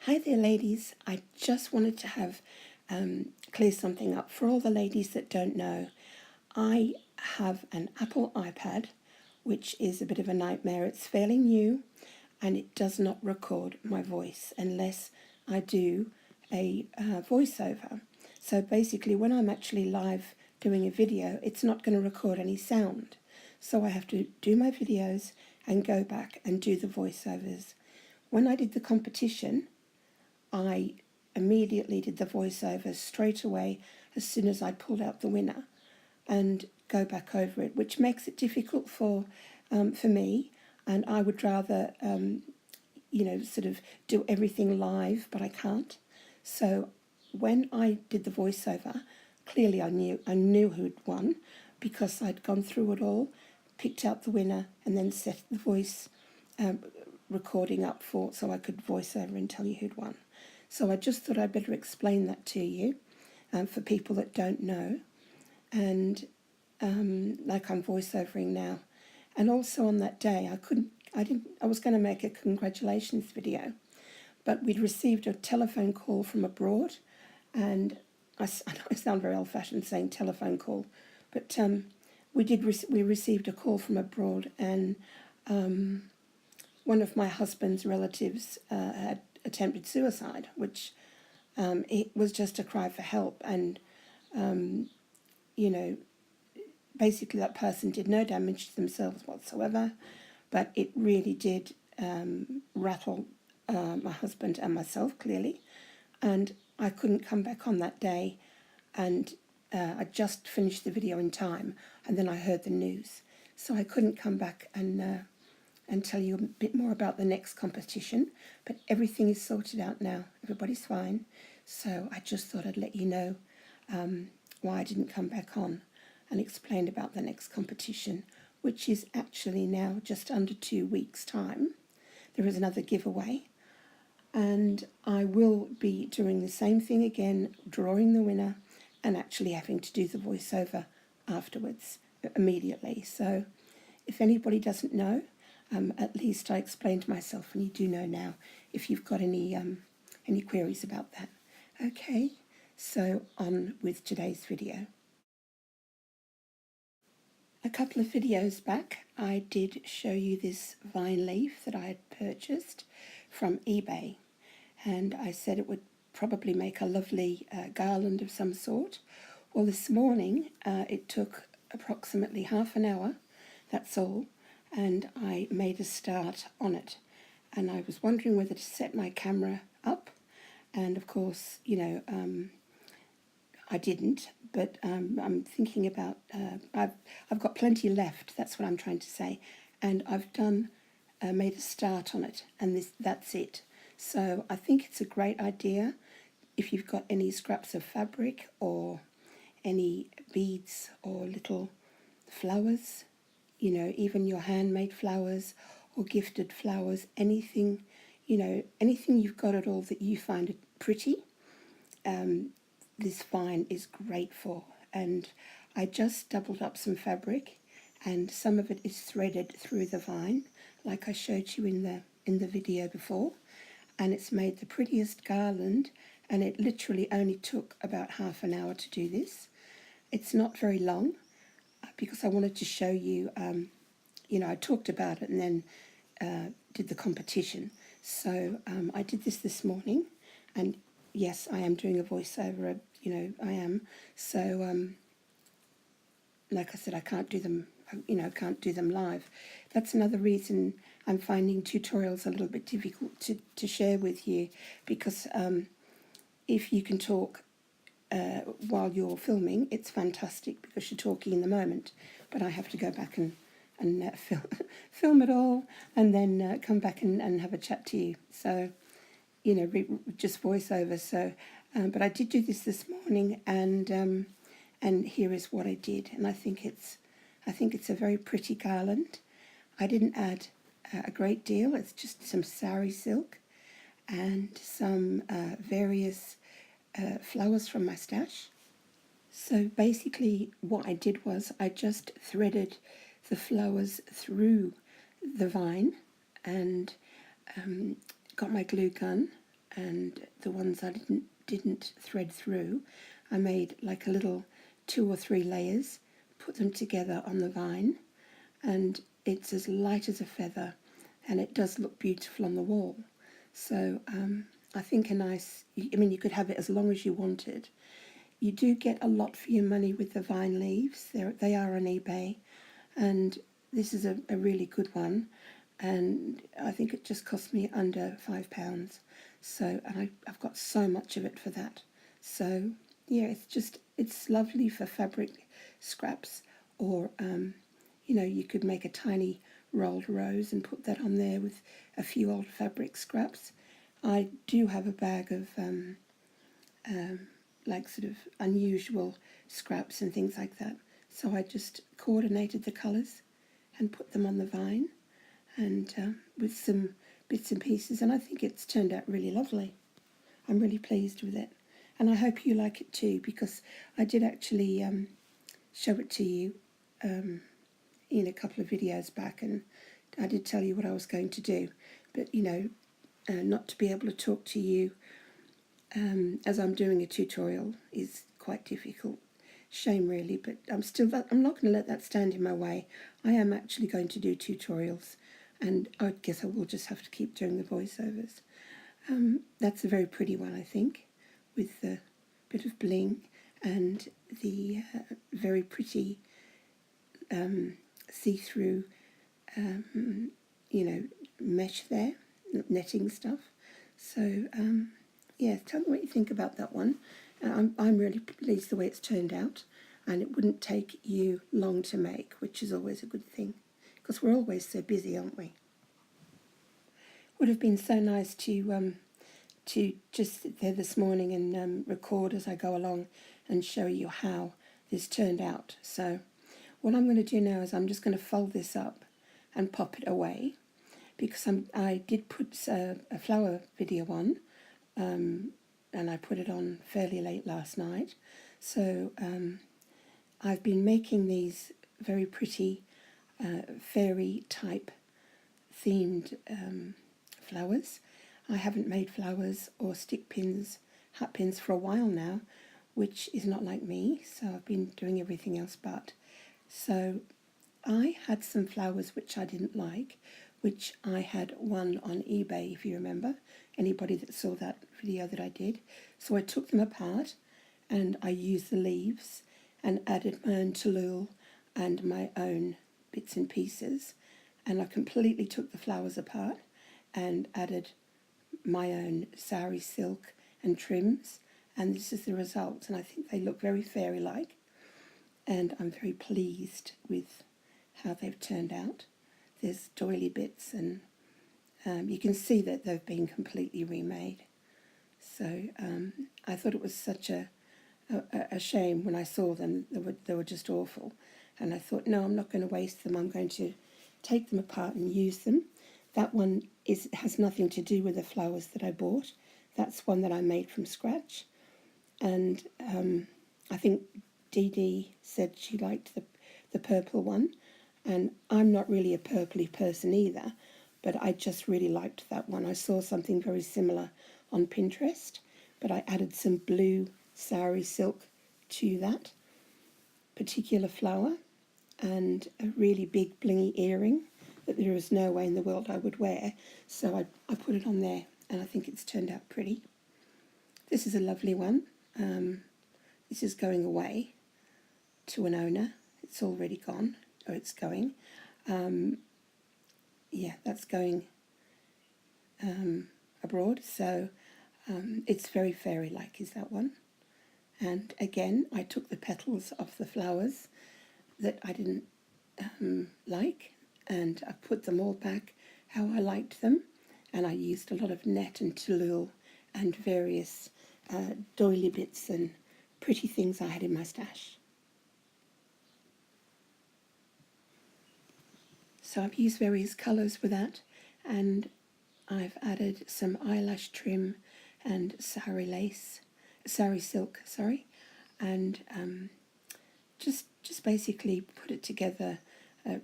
Hi there, ladies. I just wanted to have clear something up for all the ladies that don't know. I have an Apple iPad, which is a bit of a nightmare. It's fairly new, and it does not record my voice unless I do a voiceover. So basically, when I'm actually live doing a video, it's not going to record any sound. So I have to do my videos and go back and do the voiceovers. When I did the competition, I immediately did the voiceover straight away as soon as I pulled out the winner and go back over it, which makes it difficult for me. And I would rather, sort of do everything live, but I can't. So when I did the voiceover, clearly I knew who'd won because I'd gone through it all, picked out the winner, and then set the voice recording up so I could voice over and tell you who'd won. So I just thought I'd better explain that to you for people that don't know, and like I'm voiceovering now. And also on that day, I was going to make a congratulations video, but we'd received a telephone call from abroad, and I know I sound very old-fashioned saying telephone call, but we received a call from abroad, and one of my husband's relatives had attempted suicide, which it was just a cry for help. And, basically that person did no damage to themselves whatsoever, but it really did rattle my husband and myself, clearly. And I couldn't come back on that day, and I just finished the video in time, and then I heard the news. So I couldn't come back and tell you a bit more about the next competition, but everything is sorted out now. Everybody's fine. So I just thought I'd let you know why I didn't come back on and explain about the next competition, which is actually now just under 2 weeks' time. There is another giveaway, and I will be doing the same thing again, drawing the winner and actually having to do the voiceover afterwards, immediately. So if anybody doesn't know, at least I explained myself, and you do know now if you've got any queries about that. Okay, so on with today's video. A couple of videos back, I did show you this vine leaf that I had purchased from eBay, and I said it would probably make a lovely garland of some sort. Well, this morning it took approximately half an hour, that's all, and I made a start on it. And I was wondering whether to set my camera up, and of course, I didn't, but I'm thinking about, I've got plenty left, that's what I'm trying to say, and I've made a start on it, and that's it. So I think it's a great idea if you've got any scraps of fabric or any beads or little flowers, even your handmade flowers or gifted flowers, anything, anything you've got at all that you find it pretty, this vine is great for. And I just doubled up some fabric, and some of it is threaded through the vine, like I showed you in the video before, and it's made the prettiest garland, and it literally only took about half an hour to do this. It's not very long, because I wanted to show you, I talked about it and then did the competition. So I did this morning, and yes, I am doing a voiceover, I am. So, like I said, I can't do them, can't do them live. That's another reason I'm finding tutorials a little bit difficult to share with you, because if you can talk while you're filming, it's fantastic because you're talking in the moment, but I have to go back and film it all and then come back and have a chat to you. So, just voiceover. So, but I did do this morning, and here is what I did, and I think it's a very pretty garland. I didn't add a great deal. It's just some sari silk and some various flowers from my stash. So basically what I did was I just threaded the flowers through the vine, and got my glue gun and the ones I didn't thread through, I made like a little 2 or 3 layers, put them together on the vine, and it's as light as a feather, and it does look beautiful on the wall. So I think you could have it as long as you wanted. You do get a lot for your money with the vine leaves. They are on eBay, and this is a really good one, and I think it just cost me under £5. So, and I've got so much of it for that. So yeah, it's lovely for fabric scraps, or you could make a tiny rolled rose and put that on there with a few old fabric scraps. I do have a bag of like sort of unusual scraps and things like that. So I just coordinated the colours and put them on the vine, and with some bits and pieces, and I think it's turned out really lovely. I'm really pleased with it, and I hope you like it too, because I did actually show it to you in a couple of videos back, and I did tell you what I was going to do, but not to be able to talk to you as I'm doing a tutorial is quite difficult. Shame really, but I'm not going to let that stand in my way. I am actually going to do tutorials, and I guess I will just have to keep doing the voiceovers. That's a very pretty one, I think, with the bit of bling and the very pretty see-through mesh there, netting stuff. So yeah, tell me what you think about that one. I'm really pleased the way it's turned out, and it wouldn't take you long to make, which is always a good thing, because we're always so busy, aren't we? Would have been so nice to just sit there this morning and record as I go along and show you how this turned out. So what I'm going to do now is I'm just going to fold this up and pop it away, because I did put a flower video on, and I put it on fairly late last night. So I've been making these very pretty fairy type themed flowers. I haven't made flowers or stick pins, hat pins for a while now, which is not like me, so I've been doing everything else but. So I had some flowers which I didn't like, which I had won on eBay, if you remember, anybody that saw that video that I did. So I took them apart and I used the leaves and added my own tulle and my own bits and pieces, and I completely took the flowers apart and added my own sari silk and trims, and this is the result, and I think they look very fairy-like, and I'm very pleased with how they've turned out. There's doily bits, and you can see that they've been completely remade. So I thought it was such a shame when I saw them. They were just awful, and I thought, no, I'm not going to waste them. I'm going to take them apart and use them. That one has nothing to do with the flowers that I bought. That's one that I made from scratch, and I think Dee Dee said she liked the purple one, and I'm not really a purpley person either, but I just really liked that one. I saw something very similar on Pinterest, but I added some blue sari silk to that particular flower, and a really big blingy earring that there is no way in the world I would wear, so I put it on there, and I think it's turned out pretty. This is a lovely one. This is going away to an owner. It's already gone, or it's going. Yeah, that's going abroad, so it's very fairy-like is that one. And again, I took the petals off the flowers that I didn't like, and I put them all back how I liked them, and I used a lot of net and tulle and various doily bits and pretty things I had in my stash. So I've used various colours for that, and I've added some eyelash trim and sari silk, and just basically put it together,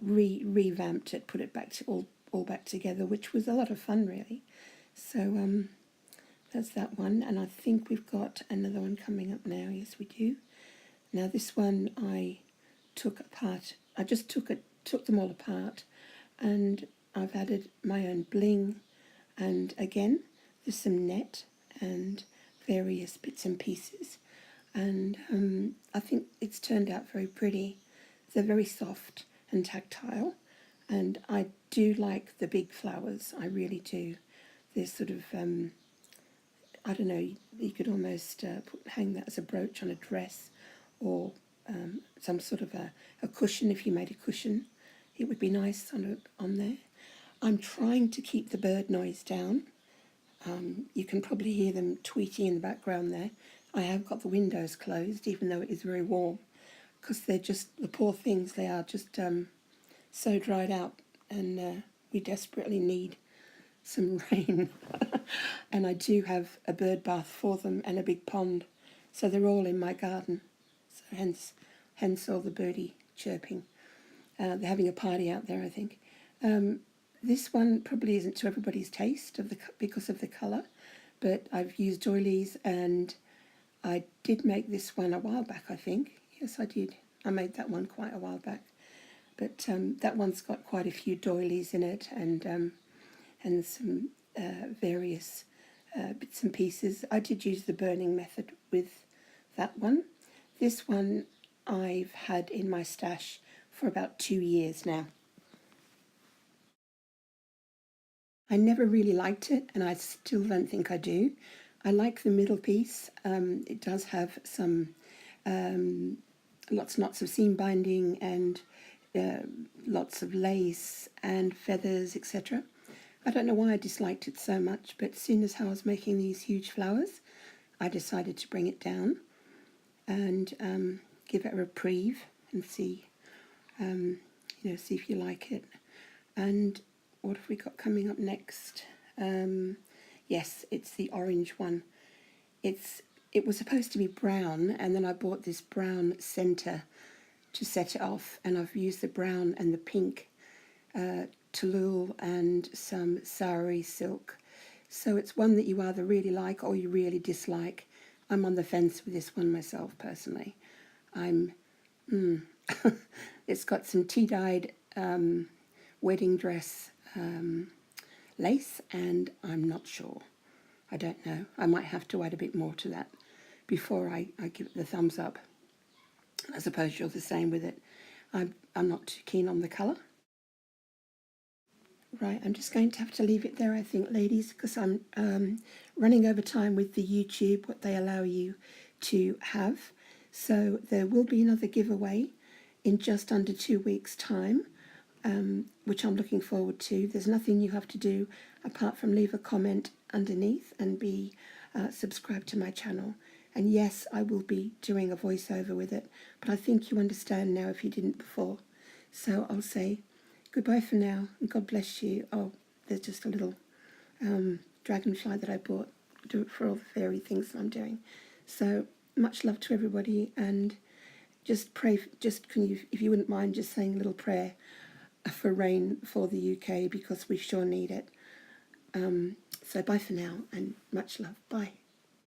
revamped it, put it back to all back together, which was a lot of fun really. So that's that one, and I think we've got another one coming up now. Yes, we do. Now this one I took apart. I just took them all apart, and I've added my own bling, and again there's some net and various bits and pieces, and I think it's turned out very pretty. They're very soft and tactile, and I do like the big flowers. I really do. They're sort of I don't know. You could almost hang that as a brooch on a dress, or some sort of a cushion. If you made a cushion, it would be nice on there. I'm trying to keep the bird noise down. You can probably hear them tweeting in the background there. I have got the windows closed, even though it is very warm, because they're just, the poor things, they are just so dried out, and we desperately need some rain. And I do have a bird bath for them and a big pond, so they're all in my garden. So hence all the birdie chirping. They're having a party out there, I think. This one probably isn't to everybody's taste because of the colour, but I've used doilies, and I did make this one a while back, I think. Yes, I did. I made that one quite a while back. But that one's got quite a few doilies in it, and some various bits and pieces. I did use the burning method with that one. This one I've had in my stash for about 2 years now. I never really liked it, and I still don't think I do. I like the middle piece. It does have some lots and lots of seam binding, and lots of lace and feathers, etc. I don't know why I disliked it so much, but as soon as I was making these huge flowers, I decided to bring it down and give it a reprieve and see, see if you like it. And what have we got coming up next? Yes, it's the orange one. It was supposed to be brown, and then I bought this brown centre to set it off, and I've used the brown and the pink tulle and some sari silk. So it's one that you either really like or you really dislike. I'm on the fence with this one myself, personally. It's got some tea-dyed wedding dress lace, and I'm not sure. I don't know. I might have to add a bit more to that before I give it the thumbs up. I suppose you're the same with it. I'm not too keen on the colour. Right, I'm just going to have to leave it there, I think, ladies, because I'm running over time with the YouTube, what they allow you to have. So there will be another giveaway in just under 2 weeks' time, which I'm looking forward to. There's nothing you have to do apart from leave a comment underneath and be subscribed to my channel. And yes, I will be doing a voiceover with it, but I think you understand now if you didn't before. So I'll say goodbye for now, and God bless you. Oh, there's just a little dragonfly that I bought. Do it for all the fairy things that I'm doing. So much love to everybody, and just pray. If you wouldn't mind, just saying a little prayer for rain for the UK, because we sure need it. So bye for now, and much love. Bye.